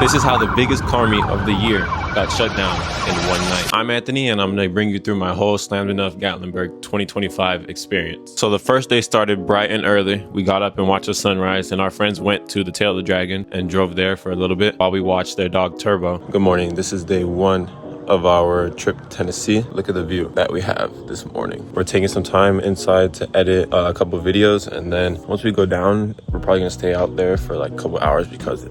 This is how the biggest car meet of the year got shut down in one night. I'm Anthony, and I'm going to bring you through my whole Slammedenuff Gatlinburg 2025 experience. So the first day started bright and early. We got up and watched the sunrise, and our friends went to the Tail of the Dragon and drove there for a little bit while we watched their dog Turbo. Good morning. This is day one of our trip to Tennessee. Look at the view that we have this morning. We're taking some time inside to edit a couple videos, and then once we go down, we're probably gonna stay out there for like a couple hours because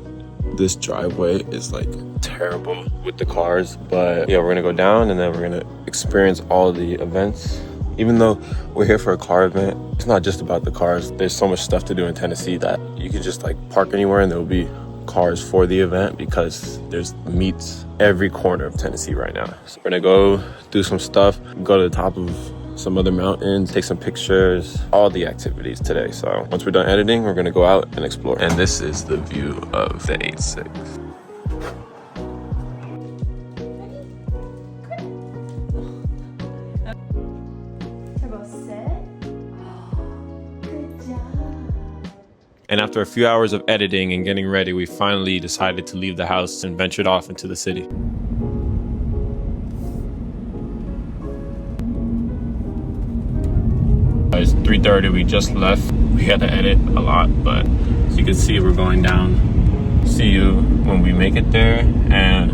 this driveway is like terrible with the cars. But yeah, we're gonna go down and then we're gonna experience all the events. Even though we're here for a car event, it's not just about the cars. There's so much stuff to do in Tennessee that you could just like park anywhere and there'll be cars for the event because there's meets every corner of Tennessee right now. So we're gonna go do some stuff, go to the top of some other mountains, take some pictures, all the activities today. So once we're done editing, we're gonna go out and explore. And this is the view of the 8-6. And after a few hours of editing and getting ready, we finally decided to leave the house and ventured off into the city. It's 3:30, we just left. We had to edit a lot, but as you can see, we're going down. See you when we make it there, and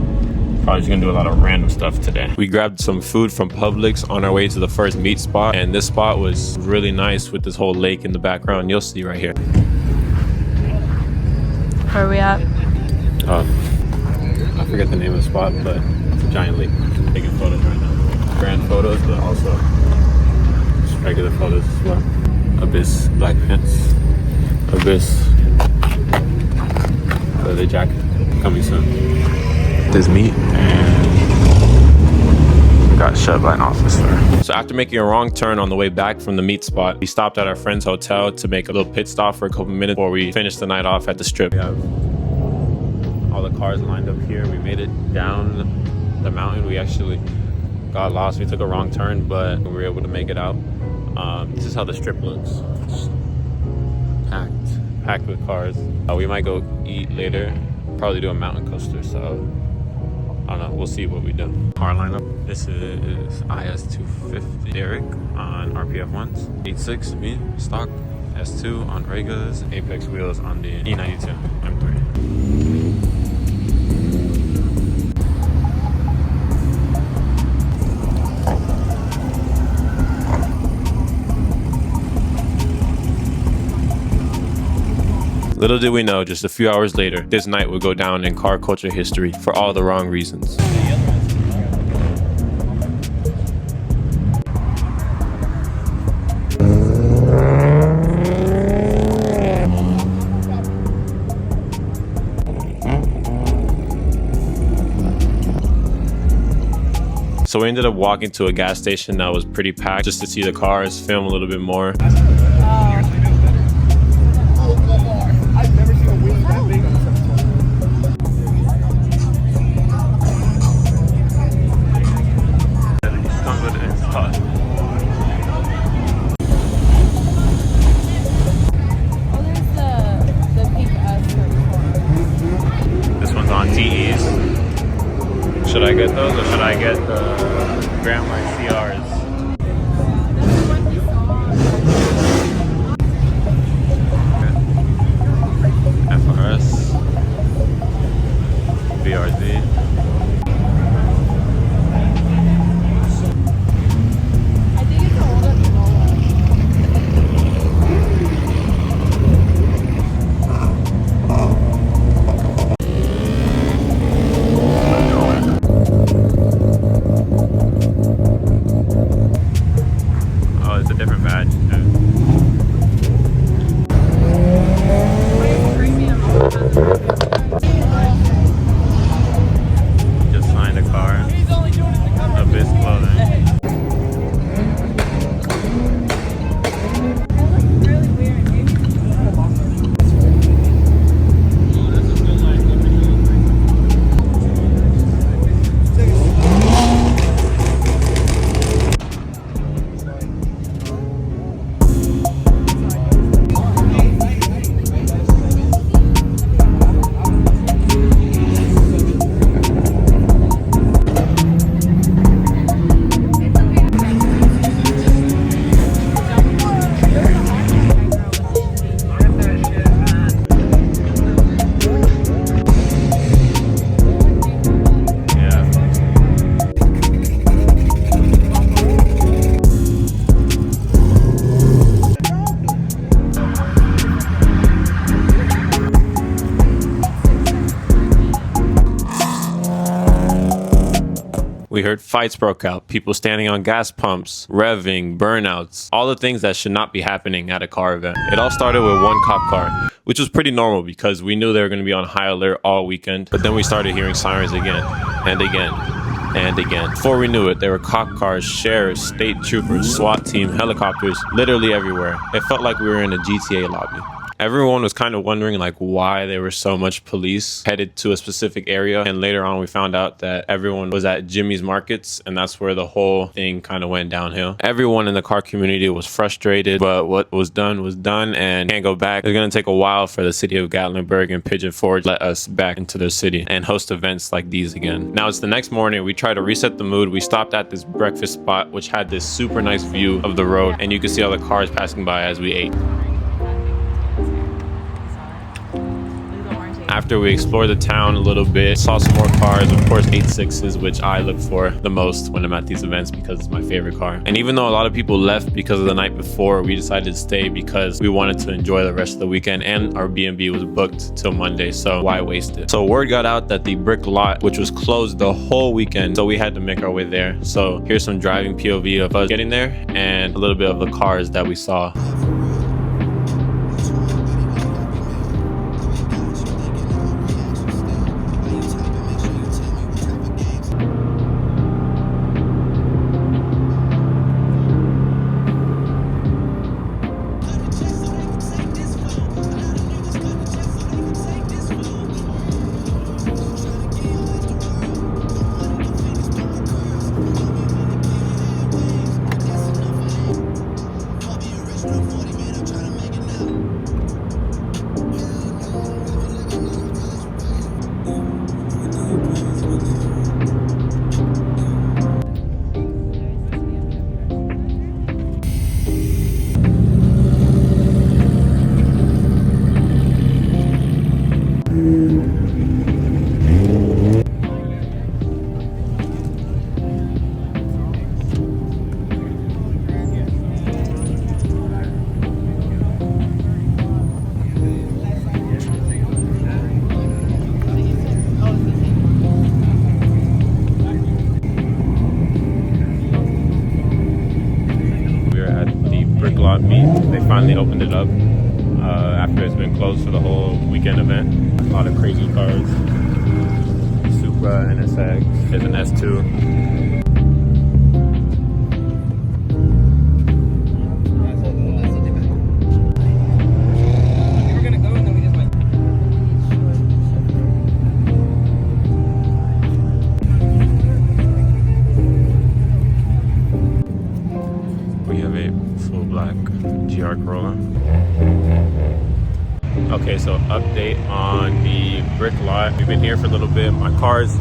probably just gonna do a lot of random stuff today. We grabbed some food from Publix on our way to the first meet spot, and this spot was really nice with this whole lake in the background. You'll see right here. Where are we at? I forget the name of the spot, but it's a giant lake. Taking photos right now. Grand photos, but also just regular photos as well. Abyss black pants. Abyss leather jacket. Coming soon. This meat and got shut by an officer. So after making a wrong turn on the way back from the meet spot, we stopped at our friend's hotel to make a little pit stop for a couple minutes before we finished the night off at the strip. We have all the cars lined up here. We made it down the mountain. We actually got lost. We took a wrong turn, but we were able to make it out. This is how the strip looks. It's packed with cars. We might go eat later, probably do a mountain coaster, so I don't know, we'll see what we do. Car lineup. This is IS250 Derek on RPF 1s. 8.6 me, stock. S2 on Regas. Apex wheels on the E92 M3. Little did we know, just a few hours later, this night would go down in car culture history for all the wrong reasons. So we ended up walking to a gas station that was pretty packed just to see the cars, film a little bit more. Should I get those or should I get the Grandma CRs? FRS, BRZ. We heard fights broke out, people standing on gas pumps, revving, burnouts, all the things that should not be happening at a car event. It all started with one cop car, which was pretty normal because we knew they were going to be on high alert all weekend. But then we started hearing sirens again and again and again. Before we knew it, there were cop cars, sheriffs, state troopers, SWAT team, helicopters, literally everywhere. It felt like we were in a GTA lobby. Everyone was kind of wondering like why there was so much police headed to a specific area, and later on we found out that everyone was at Jimmy's Markets, and that's where the whole thing kind of went downhill. Everyone in the car community was frustrated, but what was done and can't go back. It's going to take a while for the city of Gatlinburg and Pigeon Forge to let us back into their city and host events like these again. Now it's the next morning. We tried to reset the mood. We stopped at this breakfast spot which had this super nice view of the road, and you could see all the cars passing by as we ate. After we explored the town a little bit, saw some more cars, of course 86s, which I look for the most when I'm at these events because it's my favorite car. And even though a lot of people left because of the night before, we decided to stay because we wanted to enjoy the rest of the weekend, and our B&B was booked till Monday, so why waste it? So word got out that the brick lot, which was closed the whole weekend, so we had to make our way there. So here's some driving POV of us getting there and a little bit of the cars that we saw. They finally opened it up after it's been closed for the whole weekend event. A lot of crazy cars. Supra, NSX, there's an S2. Okay, so update on the brick lot. We've been here for a little bit. My car's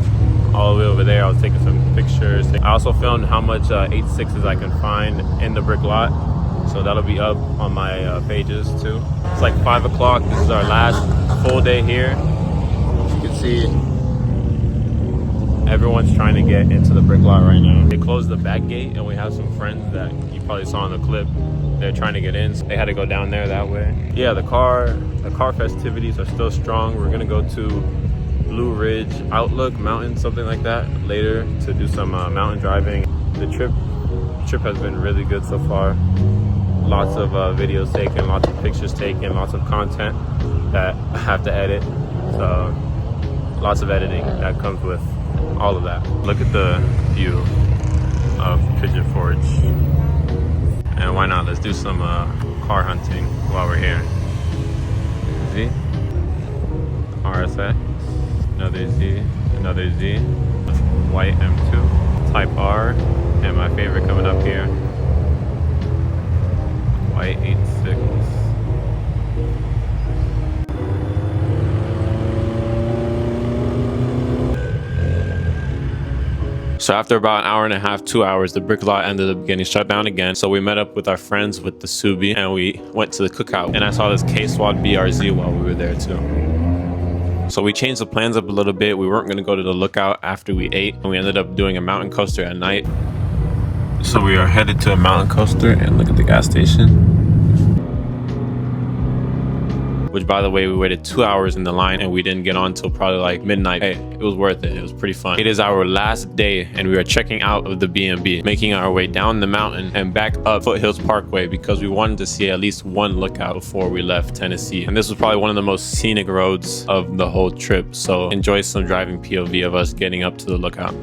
all the way over there. I was taking some pictures. I also filmed how much 86s I can find in the brick lot, so that'll be up on my pages too. It's like 5 o'clock. This is our last full day here. As you can see, everyone's trying to get into the brick lot right now. They closed the back gate, and we have some friends that you probably saw in the clip. They're trying to get in, so they had to go down there that way. Yeah, the car festivities are still strong. We're gonna go to Blue Ridge Outlook Mountain, something like that, later to do some mountain driving. The trip has been really good so far. Lots of videos taken, lots of pictures taken, lots of content that I have to edit. So lots of editing that comes with all of that. Look at the view of Pigeon Forge. And why not? Let's do some car hunting while we're here. Z, RSX, another Z, another Z, white M2, Type R, and my favorite coming up here, white 86. So after about an hour and a half, 2 hours, the brick lot ended up getting shut down again. So we met up with our friends with the Subi, and we went to the cookout. And I saw this K-Swat BRZ while we were there too. So we changed the plans up a little bit. We weren't going to go to the lookout after we ate, and we ended up doing a mountain coaster at night. So we are headed to a mountain coaster, and look at the gas station. which by the way, we waited 2 hours in the line and we didn't get on till probably like midnight. Hey, it was worth it. It was pretty fun. It is our last day and we are checking out of the B&B, making our way down the mountain and back up Foothills Parkway because we wanted to see at least one lookout before we left Tennessee. And this was probably one of the most scenic roads of the whole trip. So enjoy some driving POV of us getting up to the lookout.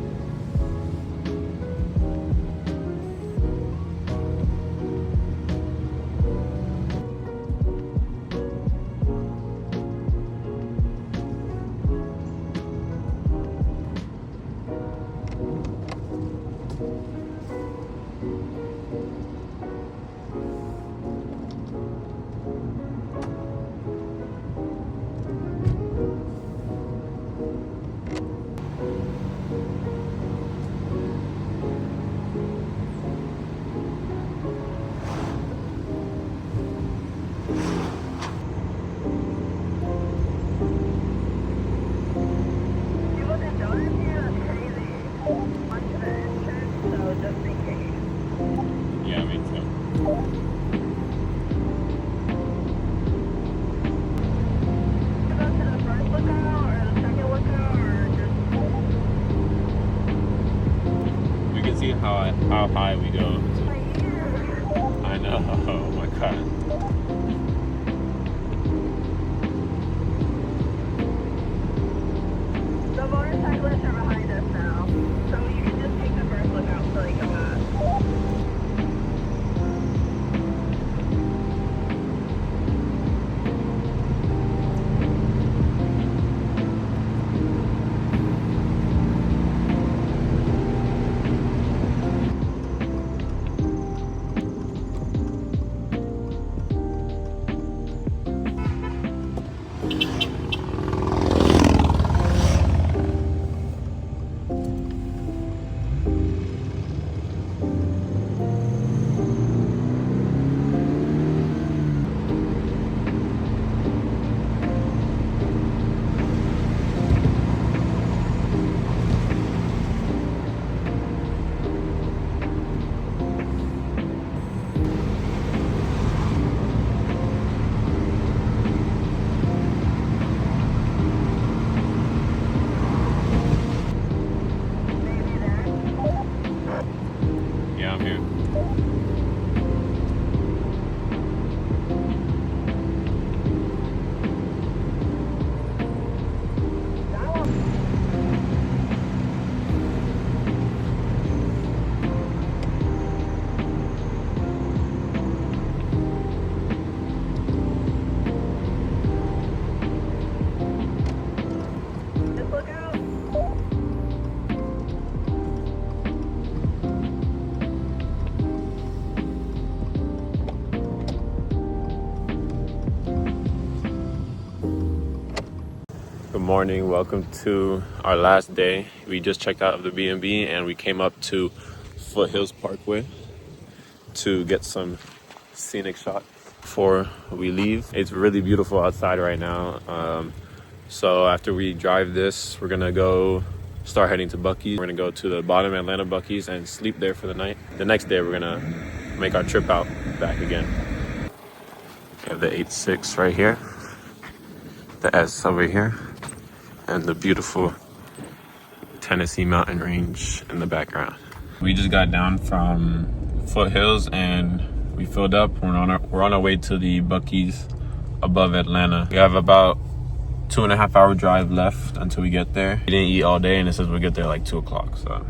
Yeah, me too. You can see how high we go. I know. Oh my god. The motorcyclists are behind us now, so you can just take the first lookout so they come back. Yeah, I'm here. Just look out. Good morning. Welcome to our last day. We just checked out of the B&B and we came up to Foothills Parkway to get some scenic shots before we leave. It's really beautiful outside right now. So after we drive this, we're gonna go start heading to Buc-ee's. We're gonna go to the bottom Atlanta Buc-ee's and sleep there for the night. The next day, we're gonna make our trip out back again. We have the 8.6 right here, the S over here, and the beautiful Tennessee mountain range in the background. We just got down from Foothills and we filled up. We're on our way to the Buc-ee's above Atlanta. We have about 2.5 hour drive left until we get there. We didn't eat all day and it says we'll get there like 2 o'clock. So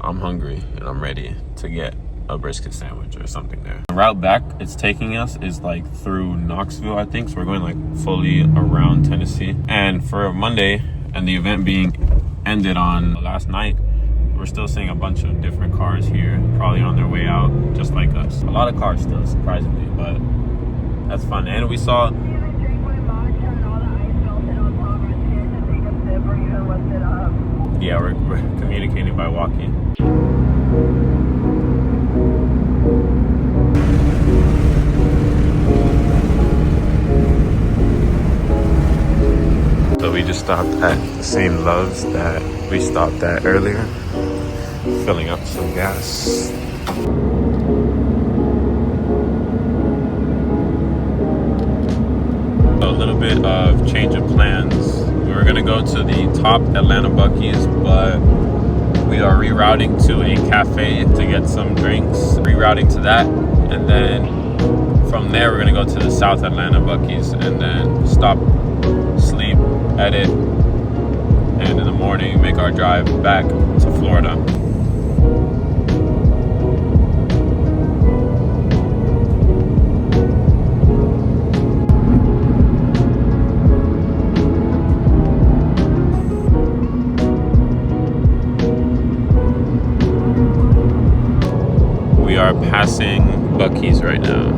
I'm hungry and I'm ready to get a brisket sandwich or something there. The route back it's taking us is like through Knoxville, I think. So we're going like fully around Tennessee. And for Monday and the event being ended on last night, we're still seeing a bunch of different cars here, probably on their way out, just like us. A lot of cars still, surprisingly, but that's fun. And we saw yeah, we're communicating by walking. So we just stopped at the same Love's that we stopped at earlier, filling up some gas. A little bit of change of plans. We were gonna go to the top Atlanta Buc-ee's, but we are rerouting to a cafe to get some drinks. Rerouting to that, and then from there we're gonna go to the South Atlanta Buc-ee's and then stop, sleep, edit, and in the morning make our drive back to Florida. We are passing Buc-ee's right now.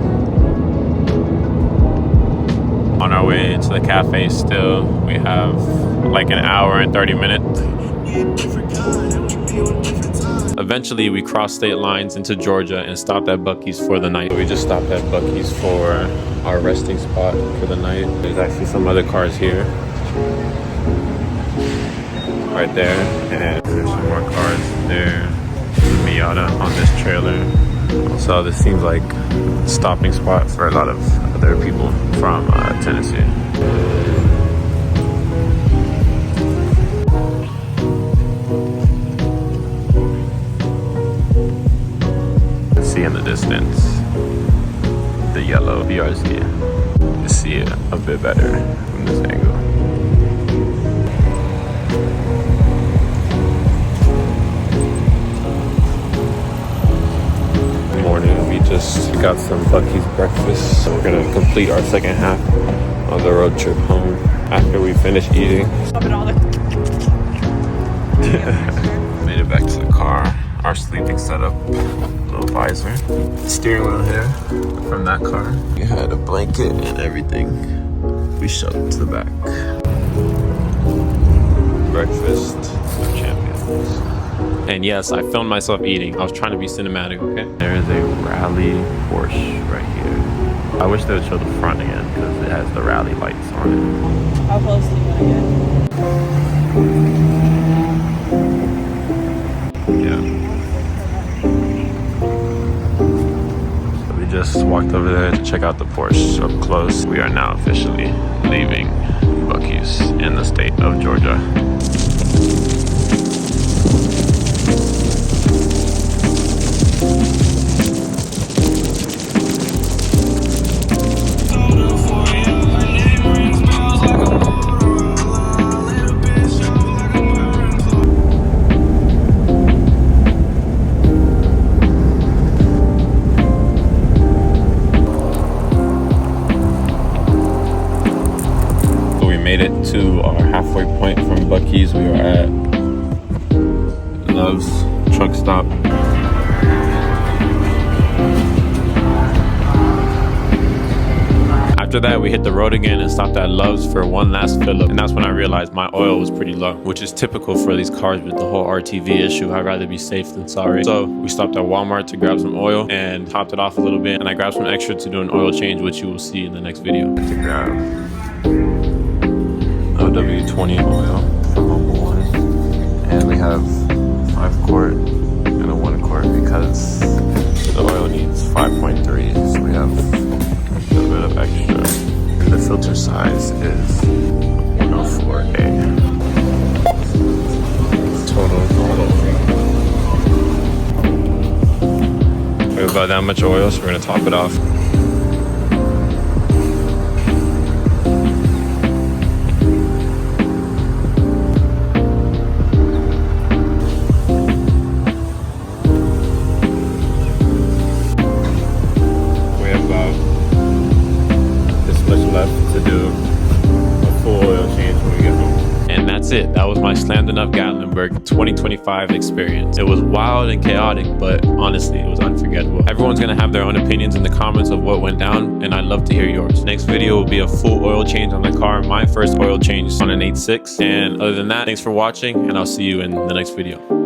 On our way to the cafe still. We have like an hour and 30 minutes. Eventually we crossed state lines into Georgia and stopped at Buc-ee's for the night. We just stopped at Buc-ee's for our resting spot for the night. There's actually some other cars here. Right there. And there's some more cars there. Miata on this trailer. So this seems like a stopping spot for a lot of other people from Tennessee. See in the distance the yellow BRZ. You see it a bit better from this angle. We just got some Buc-ee's breakfast. So we're gonna complete our second half of the road trip home after we finish eating. Made it back to the car. Our sleeping setup, little visor, steering wheel here from that car. We had a blanket and everything. We shoved it to the back. Breakfast of champions. And yes, I filmed myself eating. I was trying to be cinematic, okay? There is a rally Porsche right here. I wish they would show the front again because it has the rally lights on it. How close do you want to get? Yeah. So we just walked over there to check out the Porsche up close. We are now officially leaving Buc-ee's in the state of Georgia. Made it to our halfway point from Buc-ee's. We are at Love's truck stop. After that, we hit the road again and stopped at Love's for one last fill up. And that's when I realized my oil was pretty low, which is typical for these cars with the whole RTV issue. I'd rather be safe than sorry. So we stopped at Walmart to grab some oil and topped it off a little bit. And I grabbed some extra to do an oil change, which you will see in the next video. To grab W20 oil from Mobil 1, and we have 5 quart and a 1 quart because the oil needs 5.3, so we have a little bit of extra. And the filter size is 104A. Total. We have about that much oil, so we're gonna top it off. Left to do a full oil change when we get home. And that's it. That was my Slammedenuff Gatlinburg 2025 experience. It was wild and chaotic, but honestly, it was unforgettable. Everyone's gonna have their own opinions in the comments of what went down, and I'd love to hear yours. Next video will be a full oil change on the car, my first oil change on an 8.6. And other than that, thanks for watching, and I'll see you in the next video.